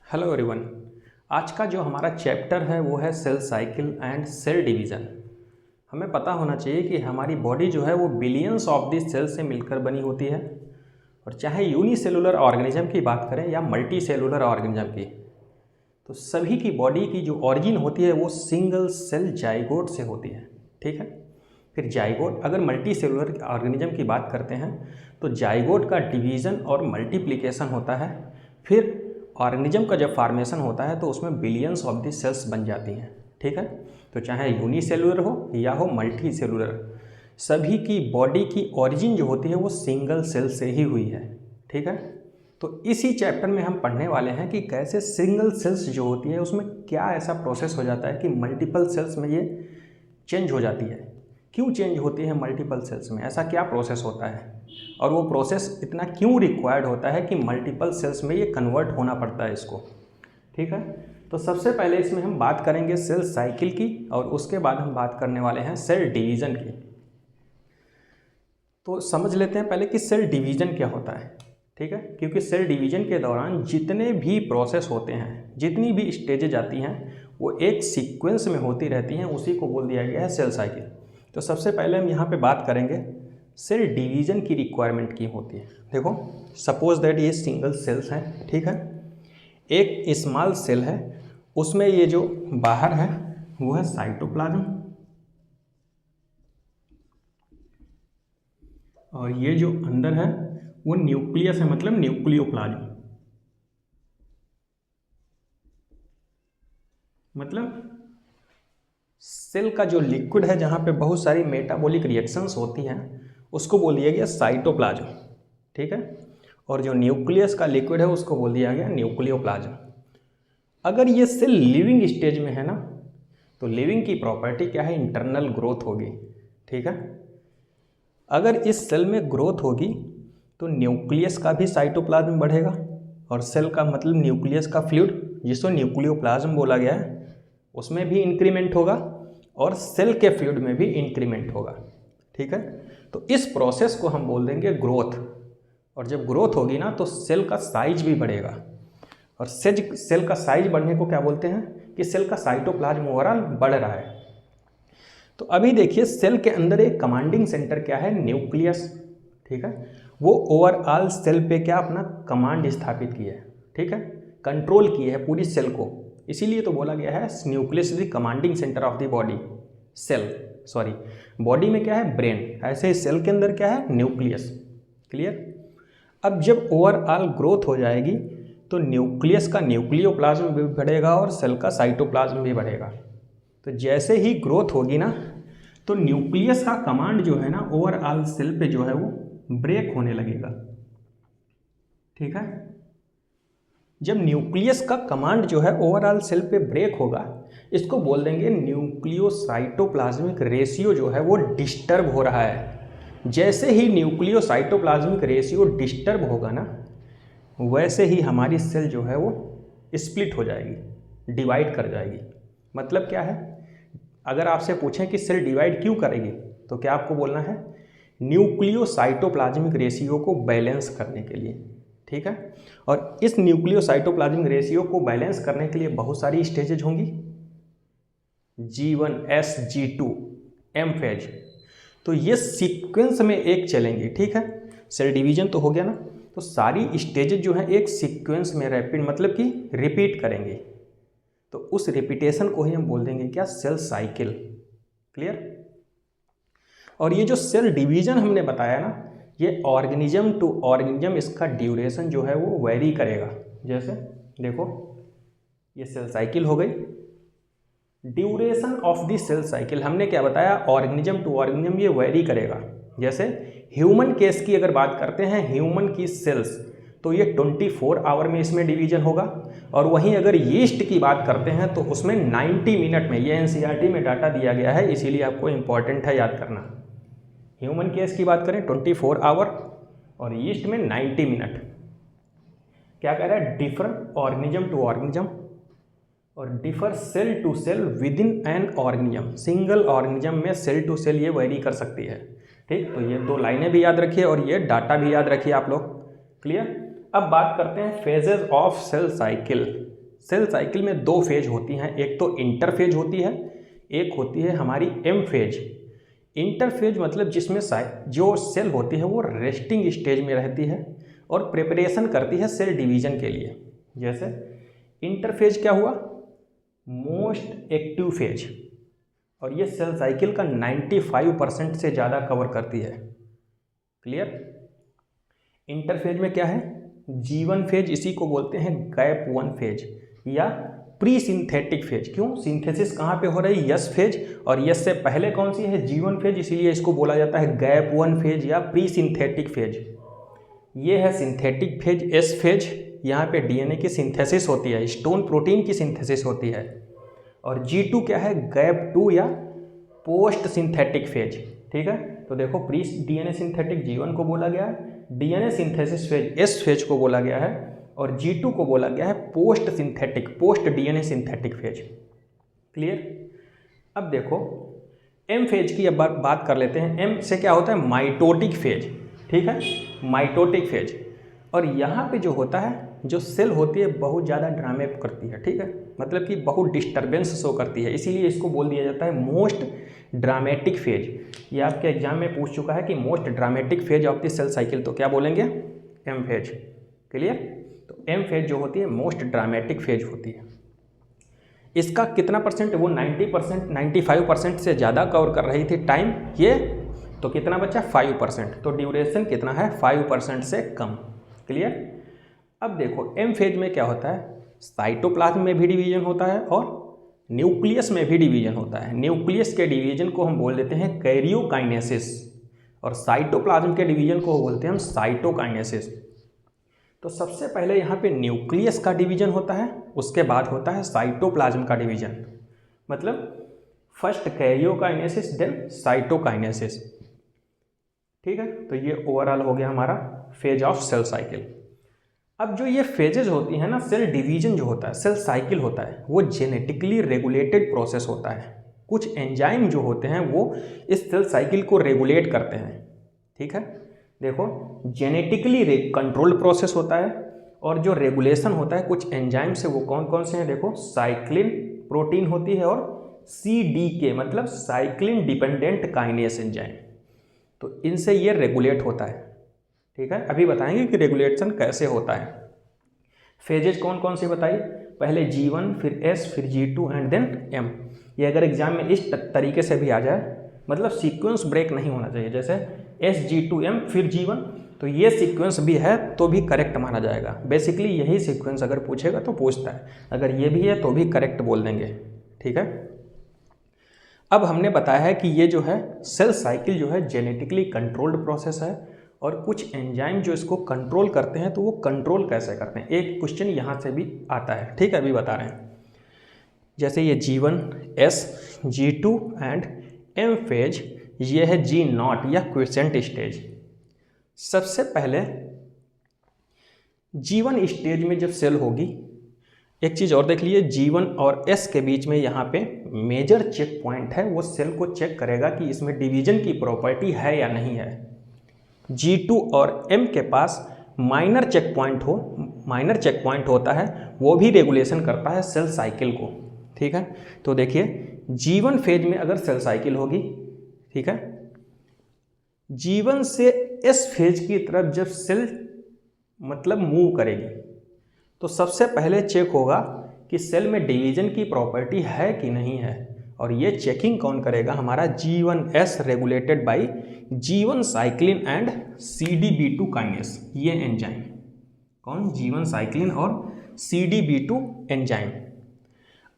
Hello everyone. आज का जो हमारा चैप्टर है वो है cell cycle and cell division. हमें पता होना चाहिए कि हमारी बॉडी जो है वो बिलियंस ऑफ दी सेल से मिलकर बनी होती है, और चाहे यूनिसेलुलर ऑर्गेनिज्म की बात करें या मल्टी सेलुलर ऑर्गेनिज्म की, तो सभी की बॉडी की जो ऑरिजिन होती है वो सिंगल सेल जाइगोट से होती है। ठीक है। फिर जाइगोट, अगर मल्टी सेलुलर ऑर्गेनिज्म की बात करते हैं तो जाइगोट का डिवीज़न और मल्टीप्लिकेशन होता है। फिर ऑर्गेनिज्म का जब फार्मेशन होता है तो उसमें बिलियंस ऑफ दी सेल्स बन जाती हैं। ठीक है। तो चाहे यूनिसेलुलर हो या हो मल्टी सेलुलर, सभी की बॉडी की ऑरिजिन जो होती है वो सिंगल सेल से ही हुई है। ठीक है। तो इसी चैप्टर में हम पढ़ने वाले हैं कि कैसे सिंगल सेल्स जो होती है उसमें क्या ऐसा प्रोसेस हो जाता है कि मल्टीपल सेल्स में ये चेंज हो जाती है। क्यों चेंज होती है मल्टीपल सेल्स में, ऐसा क्या प्रोसेस होता है, और वो प्रोसेस इतना क्यों रिक्वायर्ड होता है कि मल्टीपल सेल्स में ये कन्वर्ट होना पड़ता है इसको। ठीक है। तो सबसे पहले इसमें हम बात करेंगे सेल साइकिल की, और उसके बाद हम बात करने वाले हैं सेल डिवीज़न की। तो समझ लेते हैं पहले कि सेल डिवीज़न क्या होता है। ठीक है। क्योंकि सेल डिवीज़न के दौरान जितने भी प्रोसेस होते हैं, जितनी भी स्टेजेज आती हैं, वो एक सीक्वेंस में होती रहती हैं, उसी को बोल दिया गया है सेल साइकिल। तो सबसे पहले हम यहाँ पे बात करेंगे सेल डिवीज़न की रिक्वायरमेंट की होती है। देखो, सपोज दैट ये सिंगल सेल्स हैं। ठीक है। एक स्मॉल सेल है, उसमें ये जो बाहर है वो है साइटोप्लाज्म, और ये जो अंदर है वो न्यूक्लियस है, मतलब न्यूक्लियोप्लाज्म। मतलब सेल का जो लिक्विड है जहाँ पे बहुत सारी मेटाबॉलिक रिएक्शंस होती हैं उसको बोल दिया गया साइटोप्लाज्म। ठीक है। और जो न्यूक्लियस का लिक्विड है उसको बोल दिया गया न्यूक्लियोप्लाज्म। अगर ये सेल लिविंग स्टेज में है ना, तो लिविंग की प्रॉपर्टी क्या है, इंटरनल ग्रोथ होगी। ठीक है। अगर इस सेल में ग्रोथ होगी तो न्यूक्लियस का भी साइटोप्लाज्म बढ़ेगा, और सेल का मतलब न्यूक्लियस का फ्लूइड जिसको न्यूक्लियोप्लाज्म बोला गया है उसमें भी इंक्रीमेंट होगा, और सेल के फ्लूइड में भी इंक्रीमेंट होगा। ठीक है। तो इस प्रोसेस को हम बोल देंगे ग्रोथ, और जब ग्रोथ होगी ना तो सेल का साइज भी बढ़ेगा, और सेल का साइज बढ़ने को क्या बोलते हैं कि सेल का साइटोप्लाज्म ओवरऑल बढ़ रहा है। तो अभी देखिए सेल के अंदर एक कमांडिंग सेंटर क्या है, न्यूक्लियस। ठीक है। वो ओवरऑल सेल पे क्या अपना कमांड स्थापित किया है। ठीक है। कंट्रोल किए है पूरी सेल को, इसीलिए तो बोला गया है nucleus is the commanding centre of the body. Body में क्या है, ब्रेन, ऐसे ही सेल के अंदर क्या है, न्यूक्लियस। क्लियर। अब जब ओवरऑल ग्रोथ हो जाएगी तो न्यूक्लियस का न्यूक्लियोप्लाज्म भी बढ़ेगा और सेल का साइटोप्लाज्म भी बढ़ेगा। तो जैसे ही ग्रोथ होगी ना तो न्यूक्लियस का कमांड जो है ना ओवरऑल सेल पे जो है वो ब्रेक होने लगेगा। ठीक है। जब न्यूक्लियस का कमांड जो है ओवरऑल सेल पे ब्रेक होगा, इसको बोल देंगे न्यूक्लियोसाइटोप्लाज्मिक रेशियो जो है वो डिस्टर्ब हो रहा है। जैसे ही न्यूक्लियोसाइटोप्लाज्मिक रेशियो डिस्टर्ब होगा ना, वैसे ही हमारी सेल जो है वो स्प्लिट हो जाएगी, डिवाइड कर जाएगी। मतलब क्या है, अगर आपसे पूछें कि सेल डिवाइड क्यों करेगी तो क्या आपको बोलना है, न्यूक्लियोसाइटोप्लाज्मिक रेशियो को बैलेंस करने के लिए। ठीक है। और इस न्यूक्लियोसाइटोप्लाज्मिक रेशियो को बैलेंस करने के लिए बहुत सारी स्टेजेज होंगी, G1, S, G2, M phase. तो ये सीक्वेंस में एक चलेंगी। ठीक है। सेल डिवीजन तो हो गया ना, तो सारी स्टेजेज जो है एक सीक्वेंस में रैपिड मतलब कि रिपीट करेंगे, तो उस रिपीटेशन को ही हम बोल देंगे क्या, सेल साइकिल। क्लियर। और ये जो सेल डिवीजन हमने बताया ना, ये ऑर्गेनिज्म टू ऑर्गेनिज्म इसका ड्यूरेशन जो है वो वेरी करेगा। जैसे देखो, ये सेल साइकिल हो गई। Duration of the cell cycle हमने क्या बताया, ऑर्गेनिज्म टू ऑर्गेनिज्म ये वेरी करेगा। जैसे ह्यूमन केस की अगर बात करते हैं, ह्यूमन की सेल्स, तो ये 24 आवर में इसमें डिवीजन होगा। और वहीं अगर यीस्ट की बात करते हैं तो उसमें 90 मिनट में, ये एनसीईआरटी में डाटा दिया गया है, इसीलिए आपको इंपॉर्टेंट है याद करना। ह्यूमन केस की बात करें 24 आवर, और यीस्ट में 90 मिनट। क्या कह रहा है, डिफर ऑर्गेनिज्म टू ऑर्गेनिज्म और differ cell to cell within an organism. Single organism में सेल टू सेल ये वेरी कर सकती है। ठीक। तो ये दो लाइनें भी याद रखिए और ये डाटा भी याद रखिए आप लोग। क्लियर। अब बात करते हैं phases of cell cycle. Cell cycle में दो फेज होती हैं, एक तो इंटरफेज होती है, एक होती है हमारी एम फेज। इंटरफेज मतलब जिसमें जो सेल होती है वो रेस्टिंग स्टेज में रहती है और प्रिपरेशन करती है सेल डिवीजन के लिए। जैसे इंटरफेज क्या हुआ, मोस्ट एक्टिव फेज, और ये सेल साइकिल का 95% से ज़्यादा कवर करती है। क्लियर। इंटरफेज में क्या है, G1 फेज, इसी को बोलते हैं गैप 1 फेज या प्री सिंथेटिक फेज। क्यों, सिंथेसिस कहाँ पे हो रही है, यस फेज, और यस से पहले कौन सी है, G1 फेज, इसीलिए इसको बोला जाता है गैप 1 फेज या प्री सिंथेटिक फेज। ये है सिंथेटिक फेज, एस फेज, यहाँ पे डीएनए की सिंथेसिस होती है, स्टोन प्रोटीन की सिंथेसिस होती है। और G2 क्या है, गैप 2 या पोस्ट सिंथेटिक फेज। ठीक है, तो देखो प्री डीएनए सिंथेटिक G1 को बोला गया है, DNA synthesis phase S phase को बोला गया है, और G2 को बोला गया है post synthetic, post DNA synthetic phase. Clear. अब देखो एम फेज की अब बात कर लेते हैं। एम से क्या होता है, माइटोटिक फेज। ठीक है, माइटोटिक फेज। और यहाँ पे जो होता है, जो सेल होती है बहुत ज़्यादा ड्रामे करती है। ठीक है, मतलब कि बहुत डिस्टर्बेंस शो करती है, इसीलिए इसको बोल दिया जाता है मोस्ट ड्रामेटिक फेज। ये आपके एग्जाम में पूछ चुका है कि most dramatic phase of the cell cycle, तो क्या बोलेंगे, एम फेज। क्लियर। तो एम फेज जो होती है मोस्ट ड्रामेटिक फेज होती है। इसका कितना परसेंट, वो 90%, 95% से ज़्यादा कवर कर रही थी टाइम ये, तो कितना बचा 5%, तो ड्यूरेशन कितना है 5% से कम। क्लियर। अब देखो एम फेज में क्या होता है, साइटोप्लाज्म में भी डिवीजन होता है और न्यूक्लियस में भी डिवीजन होता है। न्यूक्लियस के डिवीजन को हम बोल देते हैं कैरियोकाइनेसिस, और साइटोप्लाज्म के डिवीजन को बोलते हैं हम साइटोकाइनेसिस। तो सबसे पहले यहाँ पे न्यूक्लियस का डिवीजन होता है, उसके बाद होता है साइटोप्लाज्म का डिवीजन, मतलब फर्स्ट कैरियोकाइनेसिस देन साइटोकाइनेसिस। ठीक है, तो ये ओवरऑल हो गया हमारा फेज ऑफ सेल साइकिल। अब जो ये फेजेज होती हैं ना, सेल डिवीजन जो होता है, सेल साइकिल होता है, वो जेनेटिकली रेगुलेटेड प्रोसेस होता है। कुछ एंजाइम जो होते हैं वो इस सेल साइकिल को रेगुलेट करते हैं। ठीक है, देखो जेनेटिकली कंट्रोल्ड प्रोसेस होता है, और जो रेगुलेशन होता है कुछ एंजाइम से, वो कौन कौन से हैं, देखो साइक्लिन प्रोटीन होती है और CDK मतलब साइक्लिन डिपेंडेंट काइनेस एंजाइम, तो इनसे ये रेगुलेट होता है। ठीक है, अभी बताएंगे कि रेगुलेशन कैसे होता है। फेजेज कौन कौन से बताइए, पहले G1, फिर S, फिर G2 एंड देन M। ये अगर एग्जाम में इस तरीके से भी आ जाए, मतलब सीक्वेंस ब्रेक नहीं होना चाहिए, जैसे S, G2, M फिर G1, तो ये सीक्वेंस भी है तो भी करेक्ट माना जाएगा। बेसिकली यही सीक्वेंस अगर पूछेगा तो पूछता है, अगर ये भी है तो भी करेक्ट बोल देंगे। ठीक है, अब हमने बताया है कि ये जो है सेल साइकिल जो है जेनेटिकली कंट्रोल्ड प्रोसेस है, और कुछ एंजाइम जो इसको कंट्रोल करते हैं, तो वो कंट्रोल कैसे करते हैं, एक क्वेश्चन यहाँ से भी आता है। ठीक है, अभी बता रहे हैं। जैसे ये G1, S, G2 and M phase, ये है G0 या क्वेसेंट स्टेज। सबसे पहले G1 स्टेज में जब सेल होगी, एक चीज़ और देख लीजिए, G1 और S के बीच में यहाँ पे मेजर चेक पॉइंट है, वो सेल को चेक करेगा कि इसमें डिवीजन की प्रॉपर्टी है या नहीं है। G2 और M के पास माइनर चेक पॉइंट होता है, वो भी रेगुलेशन करता है सेल साइकिल को। ठीक है, तो देखिए G1 फेज में अगर सेल साइकिल होगी, ठीक है, G1 से S फेज की तरफ जब सेल मतलब मूव करेगी, तो सबसे पहले चेक होगा कि सेल में डिवीजन की प्रॉपर्टी है कि नहीं है, और ये चेकिंग कौन करेगा, हमारा G1S regulated by G1 cyclin and CDB2 kinase. ये एंजाइम कौन, G1 साइक्लिन और CDB2 एंजाइम।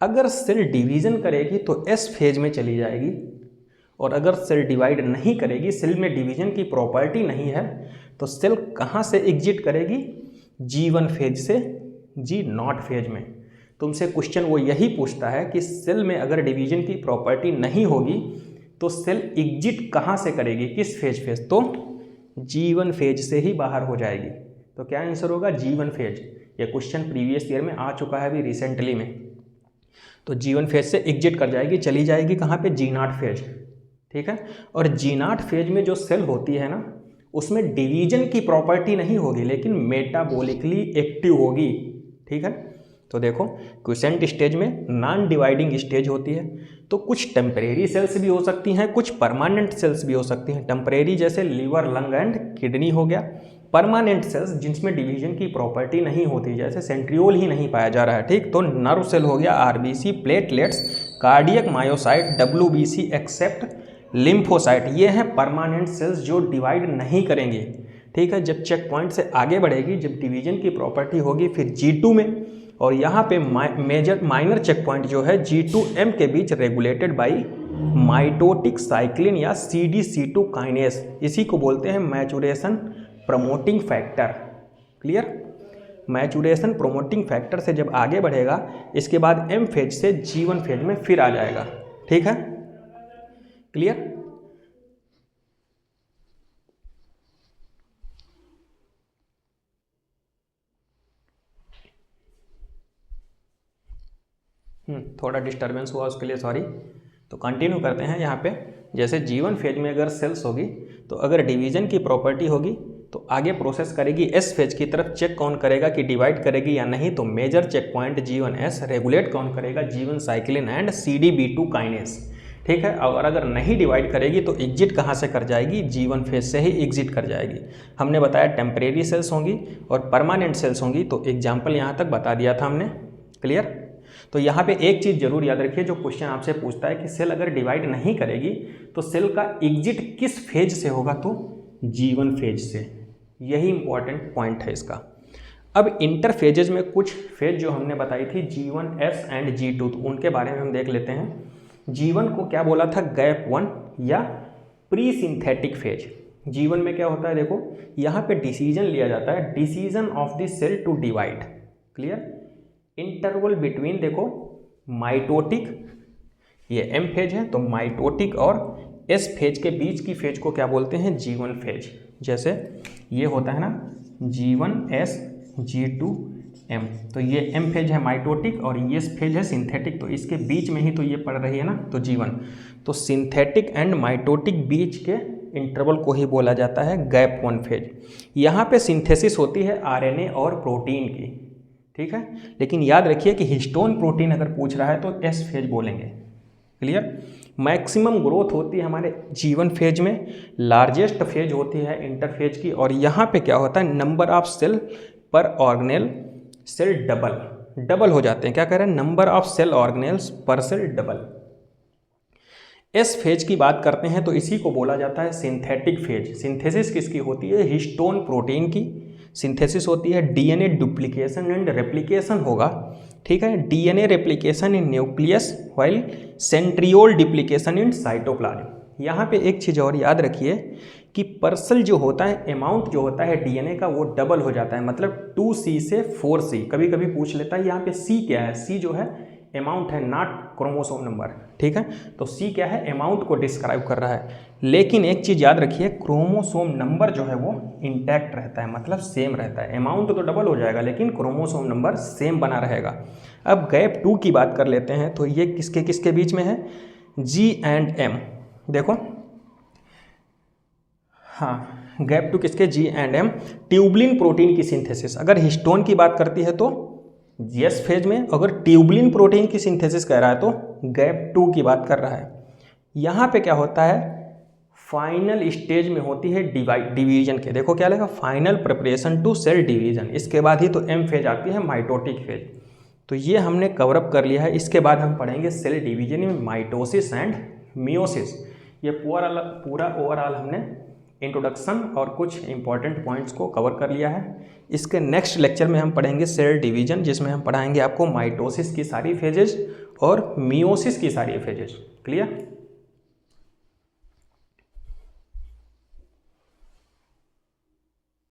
अगर सेल डिवीजन करेगी तो S फेज में चली जाएगी, और अगर सेल डिवाइड नहीं करेगी, सेल में डिवीजन की प्रॉपर्टी नहीं है, तो सेल कहाँ से एग्जिट करेगी, G1 फेज से G0 फेज में। तुमसे क्वेश्चन वो यही पूछता है कि सेल में अगर डिवीजन की प्रॉपर्टी नहीं होगी तो सेल एग्जिट कहाँ से करेगी, किस फेज, तो G1 फेज से ही बाहर हो जाएगी। तो क्या आंसर होगा, G1 फेज। ये क्वेश्चन प्रीवियस ईयर में आ चुका है अभी रिसेंटली में। तो G1 फेज से एग्जिट कर जाएगी, चली जाएगी कहाँ पे, G0 फेज। ठीक है, और G0 फेज में जो सेल होती है ना, उसमें डिवीजन की प्रॉपर्टी नहीं होगी, लेकिन मेटाबॉलिकली एक्टिव होगी। ठीक है, तो देखो क्विसेंट स्टेज में नॉन डिवाइडिंग स्टेज होती है, तो कुछ टेम्परेरी सेल्स भी हो सकती हैं, कुछ परमानेंट सेल्स भी हो सकती हैं। टेम्परेरी जैसे लीवर, लंग एंड किडनी हो गया। परमानेंट सेल्स जिसमें डिवीजन की प्रॉपर्टी नहीं होती, जैसे सेंट्रियोल ही नहीं पाया जा रहा है, ठीक, तो नर्व सेल हो गया, RBC, platelets, cardiac myocyte, WBC except lymphocyte, ये हैं परमानेंट सेल्स जो डिवाइड नहीं करेंगे, ठीक है। जब चेक पॉइंट से आगे बढ़ेगी, जब डिवीजन की प्रॉपर्टी होगी, फिर G2 में, और यहाँ पे माइनर चेक पॉइंट जो है G2M के बीच रेगुलेटेड बाई माइटोटिक साइक्लिन या CDC2 काइनेस, इसी को बोलते हैं maturation promoting factor. Clear? Maturation promoting factor से जब आगे बढ़ेगा, इसके बाद M फेज से G1 फेज में फिर आ जाएगा, ठीक है। क्लियर? थोड़ा डिस्टर्बेंस हुआ, उसके लिए सॉरी। तो कंटिन्यू करते हैं यहाँ पे। जैसे G1 फेज में अगर सेल्स होगी, तो अगर डिवीजन की प्रॉपर्टी होगी तो आगे प्रोसेस करेगी S फेज की तरफ, चेक कौन करेगा कि डिवाइड करेगी या नहीं, तो major check point G1S regulate कौन करेगा, G1 cyclin and CDB2 kinase, ठीक है। और अगर नहीं डिवाइड करेगी तो एग्जिट कहाँ से कर जाएगी, G1 फेज से ही एग्जिट कर जाएगी। हमने बताया टेम्परेरी सेल्स होंगी और परमानेंट सेल्स होंगी, तो एग्जाम्पल यहाँ तक बता दिया था हमने। क्लियर? तो यहाँ पे एक चीज़ जरूर याद रखिए, जो क्वेश्चन आपसे पूछता है कि सेल अगर डिवाइड नहीं करेगी तो सेल का एग्जिट किस फेज से होगा, तो G1 फेज से। यही इंपॉर्टेंट पॉइंट है इसका। अब इंटरफेजेज में कुछ फेज जो हमने बताई थी G1S एंड G2, तो उनके बारे में हम देख लेते हैं। G1 को क्या बोला था, गैप 1 या प्री सिंथेटिक फेज। G1 में क्या होता है, देखो यहाँ पे डिसीजन लिया जाता है, decision of the cell to divide. Clear? Interval between, देखो माइटोटिक, ये M फेज है, तो माइटोटिक और S फेज के बीच की फेज को क्या बोलते हैं, G1 फेज। जैसे ये होता है ना G1S G2M, तो ये M फेज है माइटोटिक और ये फेज है सिंथेटिक, तो इसके बीच में ही तो ये पड़ रही है ना, तो G1। तो सिंथेटिक एंड माइटोटिक बीच के इंटरवल को ही बोला जाता है गैप 1 फेज। यहाँ पे सिंथेसिस होती है RNA और प्रोटीन की, ठीक है। लेकिन याद रखिए कि हिस्टोन प्रोटीन अगर पूछ रहा है तो S फेज बोलेंगे। क्लियर? मैक्सिमम ग्रोथ होती है हमारे G1 फेज में, लार्जेस्ट फेज होती है इंटरफेज की, और यहाँ पे क्या होता है, नंबर ऑफ सेल पर ऑर्गेनेल सेल डबल हो जाते हैं। क्या कह रहे हैं, नंबर ऑफ सेल ऑर्गेनेल्स पर सेल डबल। S फेज की बात करते हैं तो इसी को बोला जाता है सिंथेटिक फेज। सिंथेसिस किसकी होती है, हिस्टोन प्रोटीन की सिंथेसिस होती है। DNA डुप्लीकेशन एंड रेप्लिकेशन होगा, ठीक है। DNA replication in nucleus while centriole duplication in cytoplasm. यहाँ पे एक चीज़ और याद रखिए कि पर्सल जो होता है, अमाउंट जो होता है DNA का, वो डबल हो जाता है, मतलब 2C से 4C। कभी कभी पूछ लेता है यहाँ पे C क्या है, C जो है अमाउंट है, नॉट क्रोमोसोम नंबर, ठीक है। तो C क्या है, अमाउंट को डिस्क्राइब कर रहा है। लेकिन एक चीज़ याद रखिए, क्रोमोसोम नंबर जो है वो इंटैक्ट रहता है, मतलब सेम रहता है। अमाउंट तो डबल हो जाएगा लेकिन क्रोमोसोम नंबर सेम बना रहेगा। अब गैप 2 की बात कर लेते हैं, तो ये किसके किसके बीच में है, G एंड M। देखो हाँ, गैप 2 किसके, G and M। Tubulin protein की सिंथेसिस अगर हिस्टोन की बात करती है तो S फेज में, अगर ट्यूबलिन प्रोटीन की सिंथेसिस कह रहा है तो गैप 2 की बात कर रहा है। यहाँ पे क्या होता है, फाइनल स्टेज में होती है डिवीजन के। देखो क्या लिखा, final preparation to cell division. इसके बाद ही तो M फेज आती है, माइटोटिक फेज। तो ये हमने कवरअप कर लिया है। इसके बाद हम पढ़ेंगे सेल डिवीजन में माइटोसिस एंड मियोसिस। ये पूरा ओवरऑल हमने इंट्रोडक्शन और कुछ इंपॉर्टेंट पॉइंट्स को कवर कर लिया है। इसके नेक्स्ट लेक्चर में हम पढ़ेंगे सेल डिवीजन, जिसमें हम पढ़ाएंगे आपको माइटोसिस की सारी फेजेज और मियोसिस की सारी फेजेज। क्लियर?